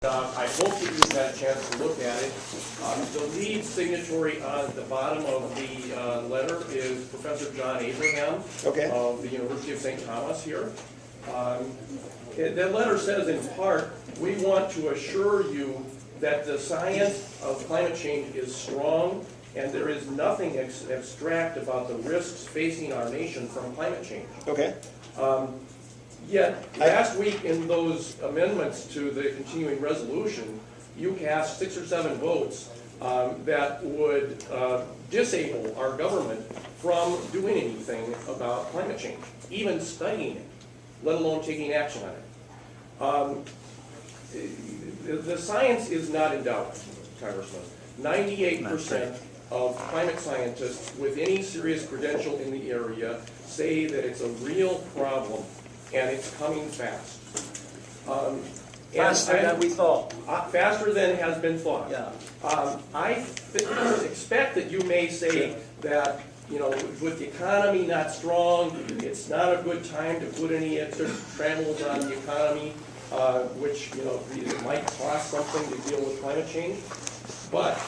I hope that you've had a chance to look at it. The lead signatory on the bottom of the letter is Professor John Abraham of the University of St. Thomas here. That letter says, in part, we want to assure you that the science of climate change is strong and there is nothing abstract about the risks facing our nation from climate change. Yet, last week in those amendments to the continuing resolution, you cast 6 or 7 votes that would disable our government from doing anything about climate change, even studying it, let alone taking action on it. The science is not in doubt, Congressman. 98% of climate scientists with any serious credential in the area say that it's a real problem and it's coming fast. Faster than we thought. Faster than has been thought. Yeah. I expect that you may say that, you know, with the economy not strong, it's not a good time to put any extra trammels on the economy, which, you know, it might cost something to deal with climate change. But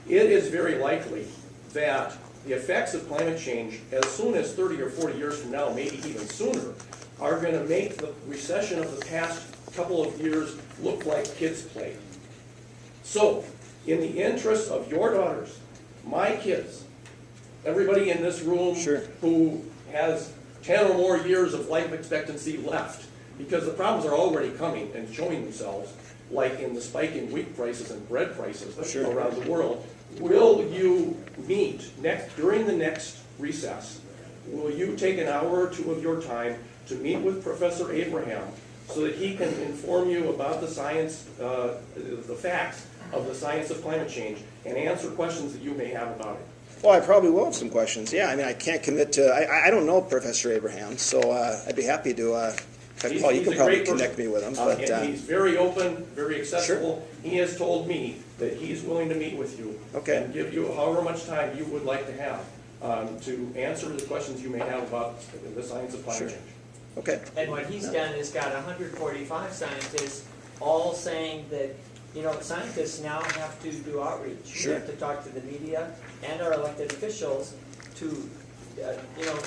it is very likely that the effects of climate change, as soon as 30 or 40 years from now, maybe even sooner, are going to make the recession of the past couple of years look like kids' play. So, in the interest of your daughters, my kids, everybody in this room who has 10 or more years of life expectancy left, because the problems are already coming and showing themselves, like in the spike in wheat prices and bread prices around the world, will you meet during the next recess? Will you take an hour or 2 of your time to meet with Professor Abraham so that he can inform you about the science, the facts of the science of climate change, and answer questions that you may have about it? Well, I probably will have some questions. Yeah, I mean, I can't commit to. I don't know Professor Abraham, so I'd be happy to. Paul, you can probably connect me with him. But and he's very open, very accessible. He has told me that he's willing to meet with you and give you however much time you would like to have to answer the questions you may have about the science of climate change. Okay. And what he's done is got 145 scientists all saying that, you know, scientists now have to do outreach. We have to talk to the media and our elected officials to, you know,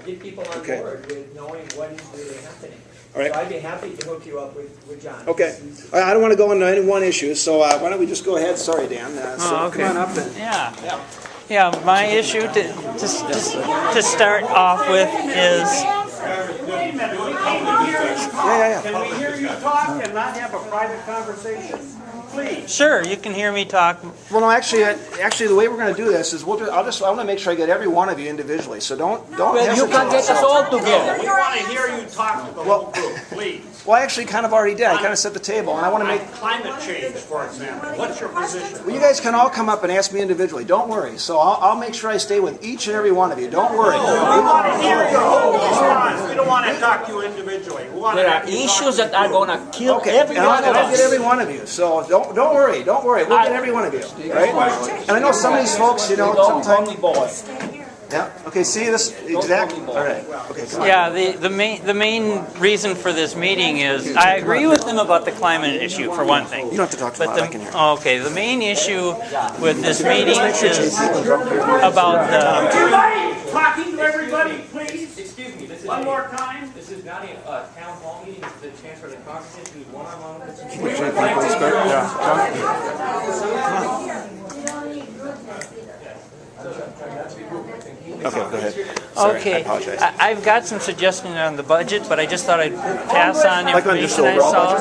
get people on board with knowing what is really happening. All right. So I'd be happy to hook you up with John. Okay. I don't want to go into any one issue, so why don't we just go ahead? Sorry, Dan. Come on up. Yeah, my issue to start off with is... Wait a minute, we can't hear you talk. Can we hear you talk and not have a private conversation? Please. Sure, you can hear me talk. Well, no, actually, the way we're going to do this is I want to make sure I get every one of you individually. So don't hesitate. You can get us all together. We want to hear you talk to the whole group, please. Well, I actually kind of already did. I kind of set the table, and I want to make climate change, for example. What's your position? Well, you guys can all come up and ask me individually. Don't worry. So I'll make sure I stay with each and every one of you. Don't worry. We want to hear your whole response. We don't want to talk to you individually. There are issues that are going to kill every one of us. I'll get every one of you. So don't worry. Don't worry. We'll get every one of you. Right? And I know some of these folks, you know, sometimes. Yeah. Okay. See this exactly. All right. Okay. Yeah. The main reason for this meeting is I agree with them about the climate issue for one thing. You don't have to talk too loud. I can hear. Okay. The main issue with this meeting is about the. Talking to everybody, please. Excuse me. This is one more time. This is not a town hall meeting. It's the chance for the congressman to one-on-one with some. Okay, go ahead. Sorry, okay, I apologize. I've got some suggestions on the budget, but I just thought I'd pass on information I saw.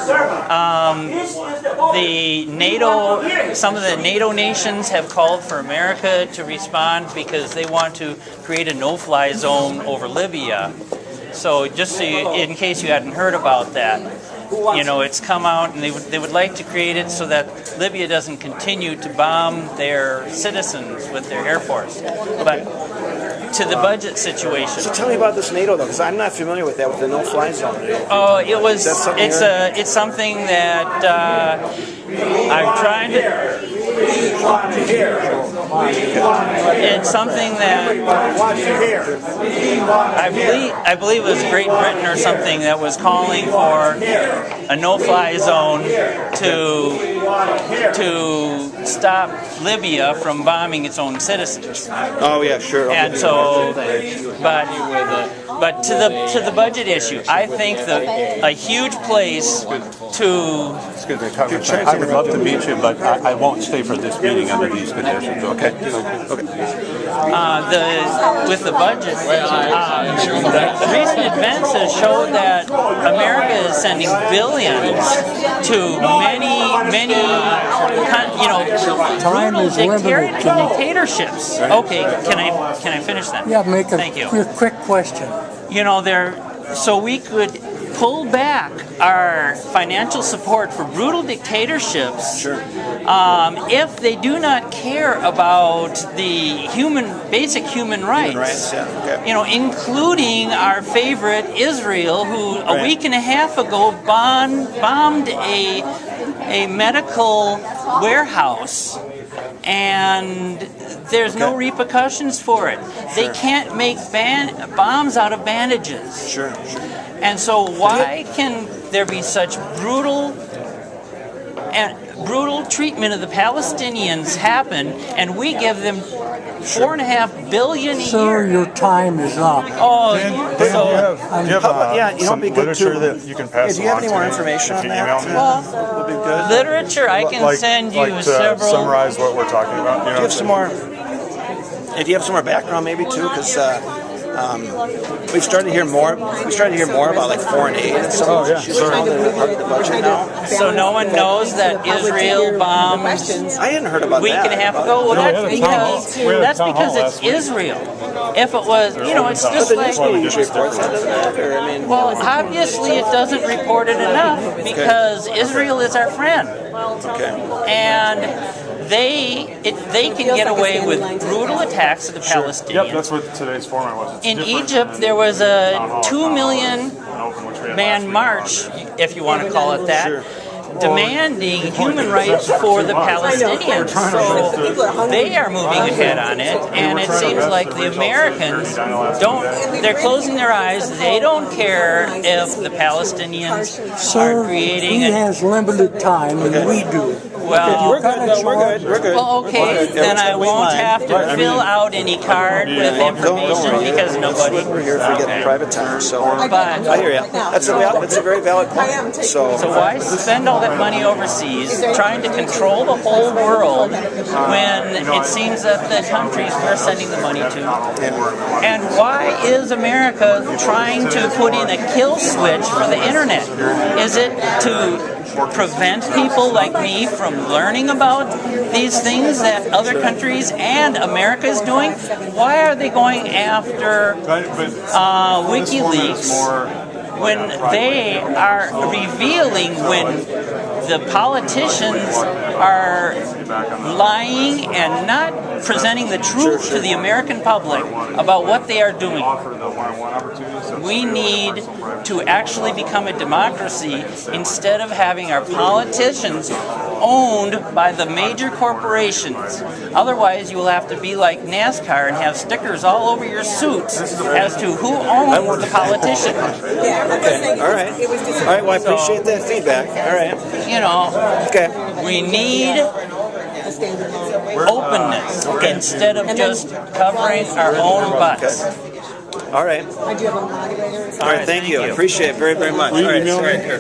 Some of the NATO nations have called for America to respond because they want to create a no-fly zone over Libya. So just so in case you hadn't heard about that, you know, it's come out and they would like to create it so that Libya doesn't continue to bomb their citizens with their air force. But to the budget situation. So tell me about this NATO though, because I'm not familiar with that, with the no-fly zone. Oh, it's something that I'm trying to. It's something that I believe it was Great Britain or something that was calling for a no-fly zone to stop Libya from bombing its own citizens. Oh yeah, sure. Okay. And so, but to the budget issue, I think a huge place to. I would love to meet you, but I won't stay for this meeting under these conditions. Okay. With the budget, recent events have showed that America is sending billions to many, brutal dictatorships. Okay, can I finish that? Yeah, make Thank you. a quick question. So we could pull back our financial support for brutal dictatorships if they do not care about the basic human rights. Including our favorite Israel, who a week and a half ago bombed a medical warehouse. And there's no repercussions for it. They can't make bombs out of bandages. Sure. And so why can there be such brutal treatment of the Palestinians happen, and we give them $4.5 billion a year? Sir, your time is up. Oh, Do you have some literature that you can pass do you have along any to more me? information If on you that? email me? Would be good. literature, I can send you to several. summarize what we're talking about. Do you have some more? Do you have some more background, maybe too? Because we've started to hear more. We started to hear more about like foreign aid and stuff. Oh, yeah, She's sure. part of the budget now. So no one knows that Israel bombed I hadn't heard about week that. and a half ago. Well, that's because it's Israel. If it was, it's just The like. news reports that, doesn't it? Or, I mean, Well, obviously it doesn't report it enough because Israel is our friend, okay. and they can get away with brutal attacks of the Palestinians. Yep, that's what today's format was. It's In different Egypt, than there was a town hall, 2 million open, which we had last man week. march, if you want to call it that, Sure. demanding human rights for the Palestinians. So they are moving ahead on it, and it seems like the Americans they're closing their eyes. They don't care if the Palestinians are Sir, creating he has limited time, and we do. well, We're good. No, we're good. We're good. well, okay, then I won't have to fill out any card with Don't information worry. because nobody. We're here for getting private time. So But I hear you. That's a very valid point. So why spend all that money overseas trying to control the whole world when it seems that the countries we're sending the money to? And why is America trying to put in a kill switch for the internet? Is it to prevent people like me from learning about these things that other countries and America is doing? Why are they going after WikiLeaks when they are revealing when the politicians are lying and not presenting the truth to the American public about what they are doing? We need to actually become a democracy instead of having our politicians owned by the major corporations. Otherwise, you will have to be like NASCAR and have stickers all over your suits as to who owns the politician. okay. All right. All right. Well, I appreciate that feedback. All right. Okay. We need openness instead of just covering our own butts. All right. All right. Thank you. I appreciate it very, very much. All right. All right. Here.